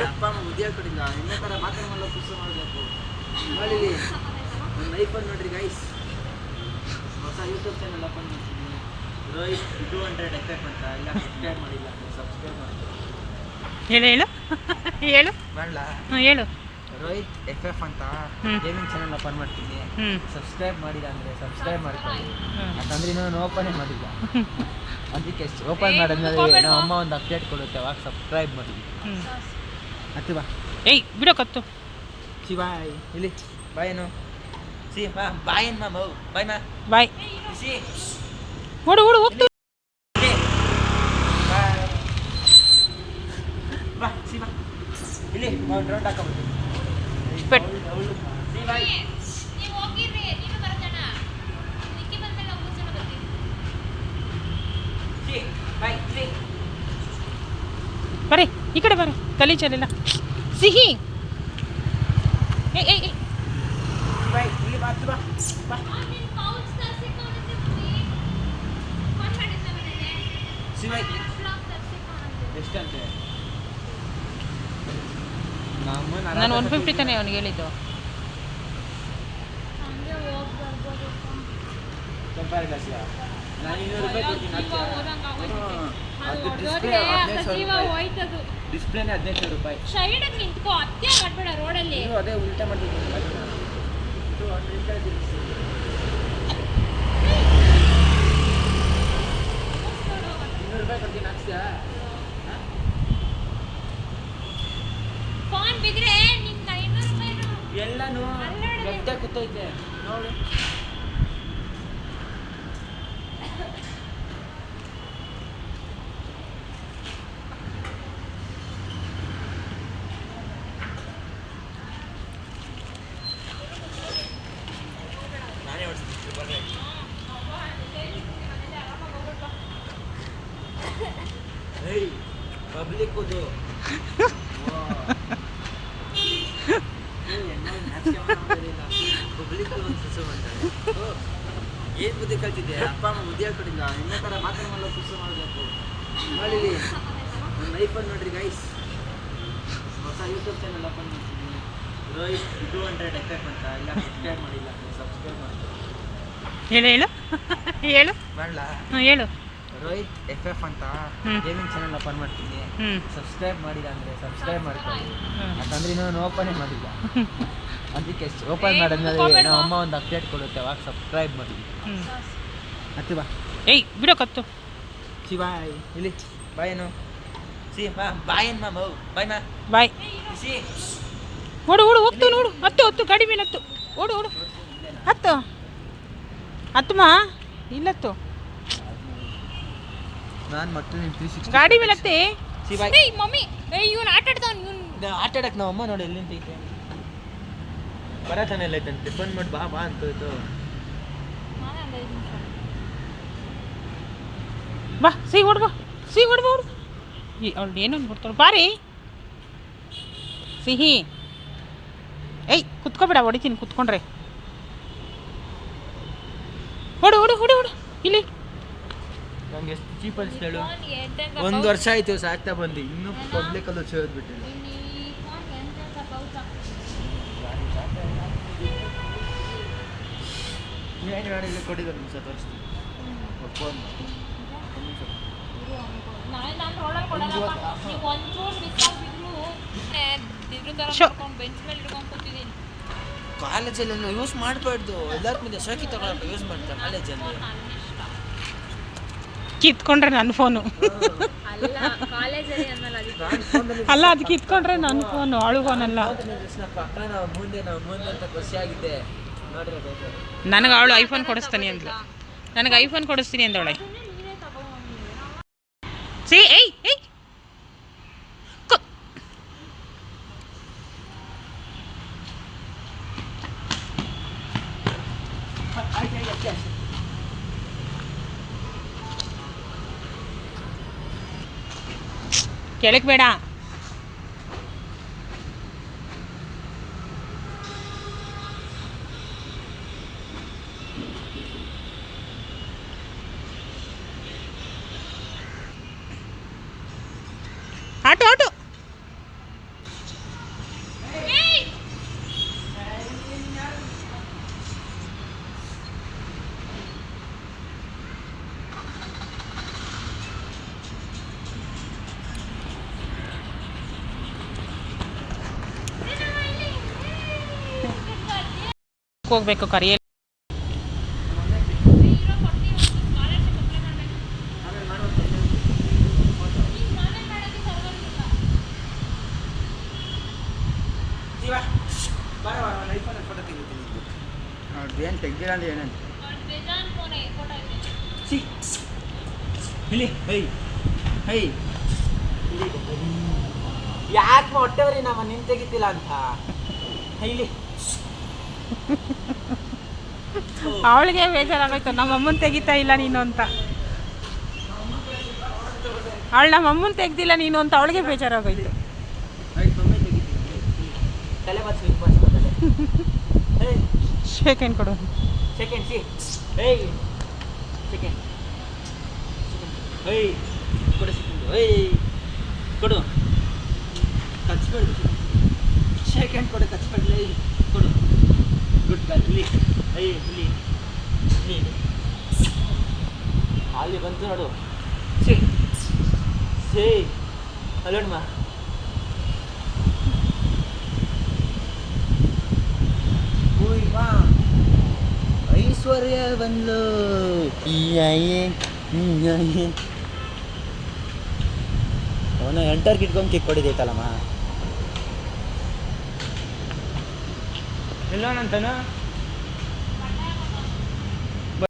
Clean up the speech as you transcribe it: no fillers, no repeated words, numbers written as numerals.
ಅಪ್ಪ ಅಮ್ಮ ಉದ್ಯೋಗ ಕೊಟ್ಟಿಲ್ಲ ಇನ್ನೇ ಥರ ಮಾತಾಡಲ್ಲ ಪುಸ್ತಕ ಮಾಡಬೇಕು ನೋಡಿ ನನ್ನ ಲೈಫಲ್ಲಿ ನೋಡ್ರಿ ಗೈಸ್ ಹೊಸ ಯೂಟ್ಯೂಬ್ ಚಾನಲ್ ಓಪನ್ ಮಾಡ್ತೀನಿ ರೋಹಿತ್ 200 ಎಫೆಕ್ಟ್ ಅಂತ ಇಲ್ಲ ಸಬ್ಸ್ಕ್ರೈಬ್ ಮಾಡಿಲ್ಲ ಸಬ್ಸ್ಕ್ರೈಬ್ ಮಾಡಿ ಹೇಳು ಹೇಳು ಹೇಳು ಮಾಡಲ ಹೇಳು ರೋಹಿತ್ FF ಅಂತ ಗೇಮಿಂಗ್ ಚಾನಲ್ ಓಪನ್ ಮಾಡ್ತೀನಿ ಸಬ್ಸ್ಕ್ರೈಬ್ ಮಾಡಿಲ್ಲ ಅಂದರೆ ಸಬ್ಸ್ಕ್ರೈಬ್ ಮಾಡ್ಕೊಳ್ಳಿ ಯಾಕಂದ್ರೆ ನಾನು ಓಪನೇ ಮಾಡಿಲ್ಲ ಅದಕ್ಕೆ ಓಪನ್ ಮಾಡಿದ್ಮೇಲೆ ನಮ್ಮ ಅಮ್ಮ ಒಂದು ಅಪ್ಡೇಟ್ ಕೊಡುತ್ತೆ ಅವಾಗ ಸಬ್ಸ್ಕ್ರೈಬ್ ಮಾಡಿ ಹತ್ತು ಬಾ ಏಯ್ ಬಿಡೋ ಕತ್ತು ಸಿ ಬಾಯ್ ಇಲ್ಲಿ ಬಾಯ್ ಏನು ಸಿ ಬಾ ಬಾಯ್ ಏನು ಮಾಮ ಬಾಯ್ ಮಾ ಬಾಯ್ ಸಿ ಓಡು ಓಡು ಹೋಗ್ತು ಬಾಯ್ ಬಾ ಸಿ ಬಾ ಇಲ್ಲಿ ರೌಂಡ್ ಹಾಕೋಬೋದು ಪೆಟ್ ಸಿ ಬಾಯ್ ನೀವು ಹೋಗಿರ್ರಿ ನೀನು ಬರೋಣ ನಿಕ್ಕಿ ಬಂದ್ಮೇಲೆ ನಾವು ಮೂರು ಜನ ಬರ್ತೀವಿ ಸಿ ಬಾಯ್ ಸಿ ಬರ್ರಿ ಈ ಕಡೆ ಬರ್ರಿ ಗಲೀಜಲ್ಲಿಲ್ಲ ಸಿಹಿ ಏಯ್ ಏಯ್ ಏಯ್ ಬಾಯ್ ಇಲ್ಲಿ ಬಾ ಬಾ ಬಾ ನೀನು ಪೌಚ್ ತರಿಸಿಕೊಂಡಿದ್ದೆ ಫೋನ್ ಮಾಡಿದ್ದ ಮನೆಗೆ ಸಿ ಬಾಯ್ ಫ್ಲಾಗ್ ತರಿಸಿಕೊಂಡಿದ್ದೆ ಎಷ್ಟಂತೆ ನಾನು 150 ತಾನೇ ಅವನಿಗೆ ಹೇಳಿದ್ದು ಹಂಗೆ ಹೋಗಿ ಬರ್ಬೋದು ಕಂಪೇರ್ ಕ್ಲಾಸ್ಗೆ ನಾನು 200 ರೂಪಾಯಿ ಕೊಡ್ತೀನಿ ಅದು ಹೋಯ್ತದು ಡಿಸ್ಪ್ಲೇನೇ 1500 ರೂಪಾಯಿ ಸೈಡಿಗೆ ನಿಂತ್ಕೋ ಅತ್ತೆ ಮಾಡ್ಬೇಡ ರೋಡಲ್ಲಿ ನೀವು ಅದೇ ಉಲ್ಟಾ ಮಾಡ್ತಿದ್ದೀನಿ 200 ರೂಪಾಯಿ ಕೊಡ್ತೀನಿ ಹಾಕ್ಸ್ಯಾ ಫೋನ್ ಬಿದ್ರೆ ನಿಂಗೆ 500 ರೂಪಾಯಿ ಎಲ್ಲನೂ ಗಟ್ಟೆ ಕೂತೈತೆ ನೋಡಿ ನಾನೇ ಹೊಡ್ಸ್ತೀನಿ ಬರ್ರಿ ಏಯ್ ಪಬ್ಲಿಕ್ ಅದು ಪಬ್ಲಿಕ್ ಒಂದು ಪುಸ್ತಕ ಮಾಡ್ತಾರೆ ಏನು ಬುದ್ಧಿ ಕಲ್ತಿದ್ದೆ ಅಪ್ಪ ಅಮ್ಮ ಉದ್ಯೋಗ ಕೊಟ್ಟಿಲ್ಲ ಇನ್ನೇ ಥರ ಮಾತಾಡಲ್ಲ ಪುಸ್ತಕ ಮಾಡಬೇಕು ನೋಡಿ ನನ್ನ ಲೈಫಲ್ಲಿ ನೋಡ್ರಿ ಗೈಸ್ ಹೊಸ ಯೂಟ್ಯೂಬ್ ಚಾನಲ್ ಓಪನ್ ಮಾಡ್ತೀನಿ ರೋಹಿತ್ 200 ಎಫೆಕ್ಟ್ ಅಂತ ಇಲ್ಲ ಸಬ್ಸ್ಕ್ರೈಬ್ ಮಾಡಿಲ್ಲ ಸಬ್ಸ್ಕ್ರೈಬ್ ಮಾಡ್ತೀನಿ ಹೇಳು ಹೇಳು ಹೇಳು ಮಾಡಲ ಹೇಳು ರೋಹಿತ್ FF ಅಂತ ಗೇಮಿಂಗ್ ಚಾನಲ್ ಓಪನ್ ಮಾಡ್ತೀನಿ ಸಬ್ಸ್ಕ್ರೈಬ್ ಮಾಡಿಲ್ಲ ಅಂದರೆ ಸಬ್ಸ್ಕ್ರೈಬ್ ಮಾಡ್ಕೊಳ್ಳಿ ಯಾಕಂದ್ರೆ ನಾನು ಓಪನೇ ಮಾಡಿಲ್ಲ ಅದಕ್ಕೆ ಓಪನ್ ಮಾಡಿದ್ಮೇಲೆ ನಮ್ಮ ಅಮ್ಮ ಒಂದು ಅಪ್ಡೇಟ್ ಕೊಡುತ್ತೆ ಅವಾಗ ಸಬ್ಸ್ಕ್ರೈಬ್ ಮಾಡಿ ಹತ್ತು ಬಾ ಏಯ್ ಬಿಡೋ ಕತ್ತು ಸಿ ಬಾಯ್ ಇಲ್ಲಿ ಬಾಯ್ ಏನು ಸಿ ಬಾ ಬಾಯ್ ಏನು ಮಾಮ ಬಾಯ್ ಮಾ ಬಾಯ್ ಸಿ ಓಡು ಓಡು ಹೋಗ್ತು ನೋಡು ಹತ್ತು ಹತ್ತು ಗಾಡಿ ಮೇಲೆ ಹತ್ತು ಓಡು ಓಡು ಹತ್ತು ಹತ್ತಮ್ಮ ಇಲ್ಲತ್ತು ನಾನು ಮತ್ತೆ 360 ಗಾಡಿ ಮೇಲೆ ಹತ್ತಿ ಸಿ ಬಾಯ್ ಏಯ್ ಮಮ್ಮಿ ಏಯ್ ಇವನು ಆಟ ಆಡ್ತಾವ್ನು ಇವನು ಆಟ ಆಡಕ್ಕೆ ನಮ್ಮ ಅಮ್ಮ ನೋಡಿ ಎಲ್ಲಿಂತೈತೆ ಬರತಾನೆ ಎಲ್ಲ ಐತಂತೆ ಫೋನ್ ಮಾಡಿ ಬಾ ಬಾ ಅಂತ ಹೋಯ್ತು ಬಾ ಸಿ ಓಡ್ ಬಾ ಸಿ ಓಡ್ ಬಾ ಓಡು ಅವಳು ಏನು ಅಂದ್ಬಿಡ್ತಾಳೆ ಬಾರಿ ಸಿಹಿ ಏಯ್ ಕುತ್ಕೋಬೇಡ ಹೊಡಿತೀನಿ ಕುತ್ಕೊಂಡ್ರೆ ಓಡು ಓಡು ಓಡು ಓಡು ಇಲ್ಲಿ ನಂಗೆ ಎಷ್ಟು ಚೀಪ್ ಅನಿಸ್ತೇಳು 1 ವರ್ಷ ಆಯ್ತು ಸಾಕ್ತಾ ಬಂದು ಇನ್ನೂ ಪಬ್ಲಿಕಲ್ಲೂ ಸೇರಿದ್ಬಿಟ್ಟಿಲ್ಲ ಏನು ಮಾಡಿಲ್ಲ ಕೊಟ್ಟಿದ್ದಾರೆ ನಿಮಿಷ ತೋರಿಸ್ತೀನಿ ಫೋನ್ ನಾನು ರೋಡಲ್ಲಿ ಕೊಡಲ್ಲಪ್ಪ ನೀವು ಒಂಚೂರು ಮಿಸ್ ಆಗಿದ್ರು ಇದ್ರ ಥರ ಶೋ. ಮಾಡ್ಕೊಂಡು ಬೆಂಚ್ ಮೇಲೆ ಇಟ್ಕೊಂಡು ಕೂತಿದ್ದೀನಿ ಕಾಲೇಜಲ್ಲಿ ಯೂಸ್ ಮಾಡಬಾರ್ದು ಎಲ್ಲರ ಮುಂದೆ ಶೋಕಿ ತಗೊಳಕ್ಕೆ ಯೂಸ್ ಮಾಡ್ತಾರೆ ಕಾಲೇಜಲ್ಲಿ ಕಿತ್ಕೊಂಡ್ರೆ ನನ್ನ ಫೋನು ಅಲ್ಲ ಕಾಲೇಜಲ್ಲಿ ಅನ್ನಲ್ಲ ಅದಕ್ಕೆ ಅಲ್ಲ ಅದು ಕಿತ್ಕೊಂಡ್ರೆ ನನ್ನ ಫೋನು ಅವಳು ಫೋನಲ್ಲ ಪಕ್ಕ ನಾವು ಮುಂದೆ ಅಂತ ಖುಷಿ ಆಗಿದೆ ನೋಡ್ರಿ ನನಗೆ ಅವಳು ಐಫೋನ್ ಕೊಡಿಸ್ತಾನೆ ಅಂದ್ಲು ನನಗೆ ಐಫೋನ್ ಕೊಡಿಸ್ತೀನಿ ಅಂದವಳೆ ನೀನೇ ತಗೊಂಡು ಸಿ ಏಯ್ ಏಯ್ ಕೆಳಗೆ ಬೇಡ ಆಟೋ ಆಟೋ ಹೋಗ್ಬೇಕು ಕರಿಯಲ್ಲಿ. ಏನು ತೆಗ್ದಿಲ್ಲ ಅಂದ್ರೆ ಏನೇನು ಯಾಕೆ ಹೊಟ್ಟೆವ್ರಿ ನಮ್ಮ ನಿನ್ ತೆಗಿತಿಲ್ಲ ಅಂತ ಇಲ್ಲಿ ಅವಳಿಗೆ ಬೇಜಾರಾಗೋಯ್ತು, ನಮ್ಮ ಅಮ್ಮನ ತೆಗಿತಾ ಇಲ್ಲ ನೀನು ಅಂತ. ಅವಳು ನಮ್ಮ ಅಮ್ಮನ ತೆಗ್ದಿಲ್ಲ ನೀನು ಅಂತ ಅವಳಿಗೆ ಬೇಜಾರಾಗೋಯ್ತು. ತಲೆ ಬಸ್ ಸ್ವೀಟ್ ಬಸ್ಕೊತದೆ ಸೆಕೆಂಡ್ ಕೊಡು. ಸೆಕೆಂಡ್ ಸಿ ಏಯ್ ಸೆಕೆಂಡ್ ಏಯ್ ಕೊಡು ಸೆಕೆಂಡ್ ಏಯ್ ಕೊಡು ಕಚ್ಬೇಡಿ ಸೆಕೆಂಡ್ ಕೊಡು ಕಚ್ಬೇಡ್ಲಿ ಕೊಡು ಗುಡ್ ಗರ್ಲ್ ಇಲ್ಲಿ ಏಯ್ ಇಲ್ಲಿ ಇಲ್ಲಿ ಅಲ್ಲಿ ಬಂತು ನೋಡು ಸಿ ಸೇ ಅಲ್ಲೋಡ್ಮ ಐಶ್ವರ್ಯ ಬಂದ್ಲು ಅವನು ಎಂಟರ್ಗೆ ಇಟ್ಕೊಂಡು ಕಿಕ್ ಹೊಡಿದೈತಲ್ಲಮ್ಮ ಎಲ್ಲೋನಂತನು